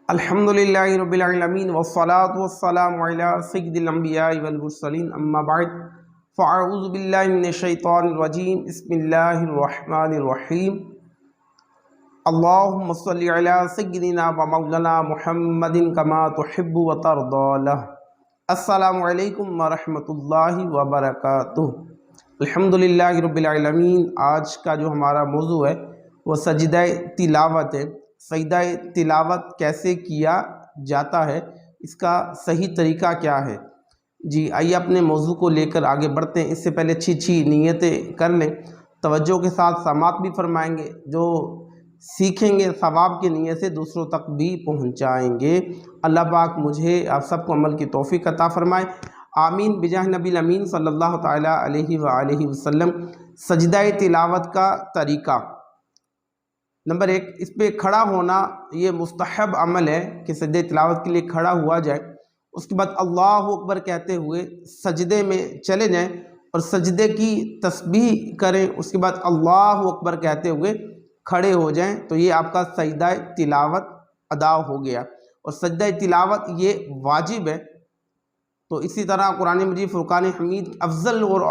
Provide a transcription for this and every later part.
الحمدللہ رب العالمین والصلاة والسلام علی سید الانبیاء والمرسلین اما بعد فاعوذ باللہ من الشیطان الرجیم بسم اللہ الرحمن الرحیم اللہم صلی علی سیدنا و مولانا محمد کما تحب و ترضی. السلام علیکم ورحمۃ اللہ وبرکاتہ. الحمدللہ رب العالمین. آج کا جو ہمارا موضوع ہے وہ سجدہ تلاوت ہے. سجدہ تلاوت کیسے کیا جاتا ہے، اس کا صحیح طریقہ کیا ہے؟ جی آئیے اپنے موضوع کو لے کر آگے بڑھتے ہیں. اس سے پہلے اچھی نیتیں کر لیں، توجہ کے ساتھ سماعت بھی فرمائیں گے. جو سیکھیں گے ثواب کی نیت سے دوسروں تک بھی پہنچائیں گے. اللہ پاک مجھے آپ سب کو عمل کی توفیق عطا فرمائے، آمین بجاہ نبی الامین صلی اللہ تعالیٰ علیہ وآلہ وسلم. سجدہ تلاوت کا طریقہ. نمبر 1، اس پہ کھڑا ہونا یہ مستحب عمل ہے کہ سجدہ تلاوت کے لیے کھڑا ہوا جائے. اس کے بعد اللہ اکبر کہتے ہوئے سجدے میں چلے جائیں اور سجدے کی تسبیح کریں. اس کے بعد اللہ اکبر کہتے ہوئے کھڑے ہو جائیں تو یہ آپ کا سجدہ تلاوت ادا ہو گیا. اور سجدہ تلاوت یہ واجب ہے. تو اسی طرح قرآن مجید فرقان حمید افضل اور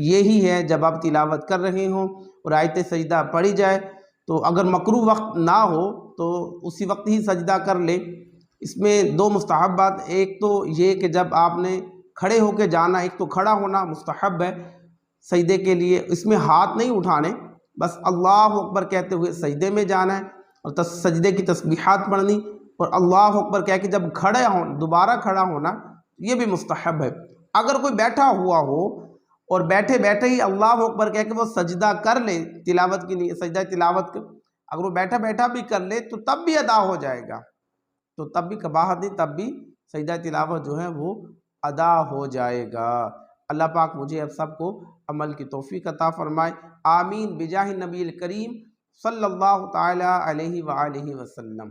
یہی ہے جب آپ تلاوت کر رہے ہوں اور آیت سجدہ پڑھی جائے تو اگر مکروہ وقت نہ ہو تو اسی وقت ہی سجدہ کر لیں. اس میں 2 مستحبات، ایک تو یہ کہ جب آپ نے کھڑے ہو کے جانا، ایک تو کھڑا ہونا مستحب ہے سجدے کے لیے، اس میں ہاتھ نہیں اٹھانے، بس اللہ اکبر کہتے ہوئے سجدے میں جانا ہے اور سجدے کی تسبیحات پڑھنی اور اللہ اکبر کہہ کے جب کھڑے ہوں دوبارہ کھڑا ہونا یہ بھی مستحب ہے. اگر کوئی بیٹھا ہوا ہو اور بیٹھے بیٹھے ہی اللہ اکبر کہہ کے وہ سجدہ کر لے تلاوت کی نہیں، سجدہ تلاوت کا اگر وہ بیٹھا بیٹھا بھی کر لے تو تب بھی ادا ہو جائے گا، تو تب بھی کباہت نہیں، تب بھی سجدہ تلاوت جو ہے وہ ادا ہو جائے گا. اللہ پاک مجھے اب سب کو عمل کی توفیق عطا فرمائے، آمین بجاہ نبی الکریم صلی اللہ تعالی علیہ وآلہ وسلم.